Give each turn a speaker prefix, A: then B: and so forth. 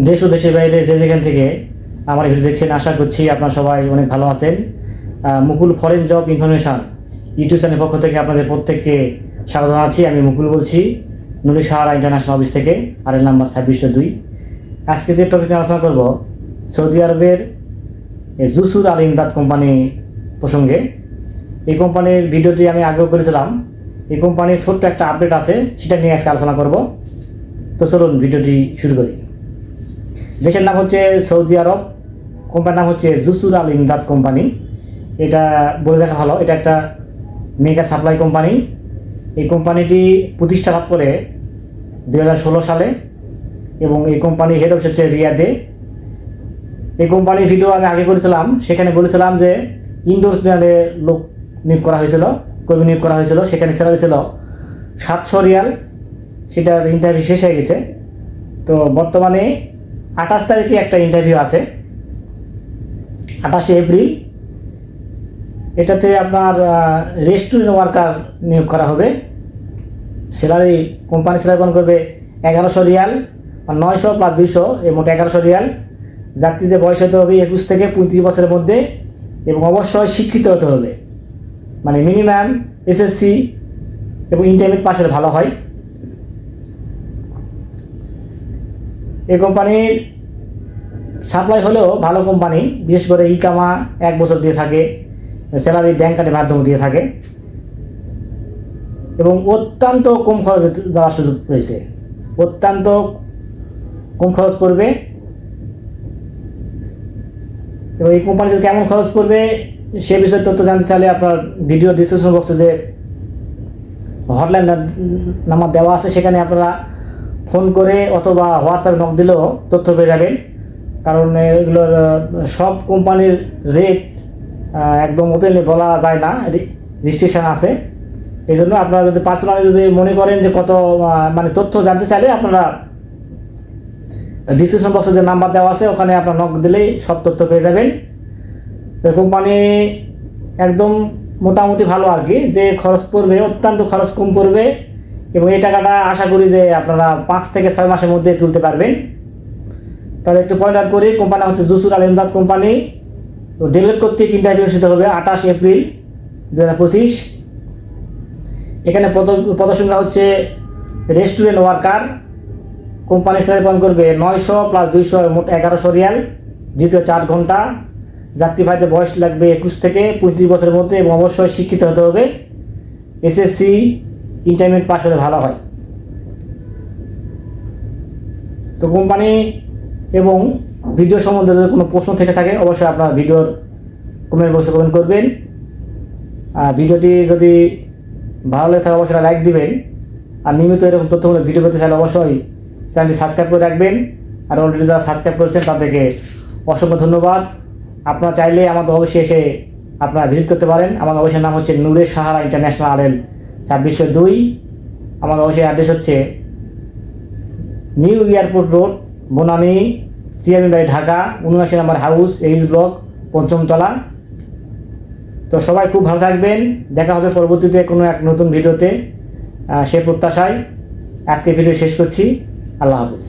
A: দেশ ও দেশের বাইরে যে যেখান থেকে আমার ভিডিও দেখছেন, আশা করছি আপনারা সবাই অনেক ভালো আছেন। মুকুল ফরেন জব ইনফরমেশন ইউটিউব চ্যানেলের পক্ষ থেকে আপনাদের প্রত্যেককে স্বাগত জানাচ্ছি। আমি মুকুল বলছি, নুরি সাহারা ইন্টারন্যাশনাল অফিস থেকে, আরের নাম্বার 2602। আজকে যে টপিকটা আলোচনা করব, সৌদি আরবের জুসুর আল ইমদাদ কোম্পানি প্রসঙ্গে। এই কোম্পানির ভিডিওটি আমি আগেও করেছিলাম। এই কোম্পানির ছোট্ট একটা আপডেট আছে, সেটা নিয়ে আজকে আলোচনা করব। তো চলুন ভিডিওটি শুরু করি। দেশের নাম হচ্ছে সৌদি আরব, কোম্পানির নাম হচ্ছে জুসুর আল ইমদাদ কোম্পানি। এটা বলে রাখা ভালো, এটা একটা মেগা সাপ্লাই কোম্পানি। এই কোম্পানিটি প্রতিষ্ঠা লাভ করে 2016 সালে এবং এই কোম্পানির হেড অফিস হচ্ছে রিয়াদে। এই কোম্পানির ভিডিও আমি আগে করেছিলাম, সেখানে বলেছিলাম যে ইনডোর ক্লিনারে লোক নিয়োগ করা হয়েছিল, কর্মী নিয়োগ করা হয়েছিল। সেখানে স্যালারি ছিল 700 রিয়াল। সেটার ইন্টারভিউ শেষ হয়ে গেছে। তো বর্তমানে 28 তারিখে একটা ইন্টারভিউ আছে, 28শে এপ্রিল। এটাতে আপনার রেস্টুরেন্ট ওয়ার্কার নিয়োগ করা হবে। স্যালারি, কোম্পানি স্যালারি প্রদান করবে 1100 রিয়াল, 900 + 200 মোট 1100 রিয়াল। যাত্রীদের বয়স হতে হবে 21 থেকে 35 বছরের মধ্যে এবং অবশ্যই শিক্ষিত হতে হবে, মানে মিনিমাম এসএসসি এবং ইন্টারমিডিয়েট পাস হলে ভালো হয়। এই কোম্পানির সাপ্লাই হলেও ভালো কোম্পানি, বিশেষ করে ইকামা 1 বছর দিয়ে থাকে, স্যালারি ব্যাংক কার্ডের মাধ্যমে দিয়ে থাকে এবং অত্যন্ত কম খরচে যাওয়ার সুযোগ রয়েছে। অত্যন্ত কম খরচ পড়বে। এবং এই কোম্পানিতে কেমন খরচ পড়বে সে বিষয়ে তথ্য জানতে চাইলে আপনার ভিডিও ডিসক্রিপশন বক্সে যে হটলাইন নাম্বার দেওয়া আছে, সেখানে আপনারা ফোন করে অথবা হোয়াটসঅ্যাপে নক দিলেও তথ্য পেয়ে যাবেন। কারণ এগুলোর সব কোম্পানির রেট একদম ওপেনলি বলা যায় না, রেজিস্ট্রেশন আছে। এই জন্য আপনারা যদি পার্সোনালি যদি মনে করেন যে কত মানে তথ্য জানতে চাইলে আপনারা ডিসক্রিপশন বক্সে যে নাম্বার দেওয়া আছে ওখানে আপনার নক দিলেই সব তথ্য পেয়ে যাবেন। কোম্পানি একদম মোটামুটি ভালো আর কি, যে খরচ পড়বে অত্যন্ত খরচ কম পড়বে এবং এই টাকাটা আশা করি যে আপনারা 5 থেকে 6 মাসের মধ্যে তুলতে পারবেন। তাহলে একটু পয়েন্ট আউট করি, কোম্পানি হচ্ছে জুসুর আল ইমদাদ কোম্পানি। তো ডেলিভার কর্তৃক ইন্টারভিউ অনুষ্ঠিত হবে 28 এপ্রিল 2025। এখানে পদসংখ্যা হচ্ছে রেস্টুরেন্ট ওয়ার্কার। কোম্পানি স্যালারি প্রদান করবে 900 + 200 মোট 1100 রিয়াল, ডিউটি 4 ঘন্টা। যাত্রী ভাইদের বয়স লাগবে 21 থেকে 35 বছরের মধ্যে এবং অবশ্যই শিক্ষিত হতে হবে, এসএসসি ইন্টারমিডিয়েট পাস হলে ভালো হয়। তো কোম্পানি এবং ভিডিও সম্বন্ধে যদি কোনো প্রশ্ন থেকে থাকে অবশ্যই আপনার ভিডিওর কমেন্ট বক্সে কমেন্ট করবেন। ভিডিওটি যদি ভালো লাগে থাকে অবশ্যই লাইক দিবেন। আর নিয়মিত এরকম তথ্যমূলক ভিডিও পেতে চাইলে অবশ্যই চ্যানেলটি সাবস্ক্রাইব করে রাখবেন। আর অলরেডি যারা সাবস্ক্রাইব করেছেন তাদেরকে অসংখ্য ধন্যবাদ। আপনারা চাইলে আমাদের অবশ্যই এসে আপনারা ভিজিট করতে পারেন। আমাদের অবশ্যই নাম হচ্ছে নুরে সাহারা ইন্টারন্যাশনাল আরএল 2602। আমাদের অবশ্যই অ্যাড্রেস হচ্ছে new airport road, Banani, chairman বাড়ি, ঢাকা 79 নম্বর হাউস, এইচ ব্লক, 5ম তলা। তো সবাই খুব ভালো থাকবেন। দেখা হবে পরবর্তীতে কোনো এক নতুন ভিডিওতে, সে প্রত্যাশায় আজকে ভিডিও শেষ করছি। আল্লাহ হাফেজ।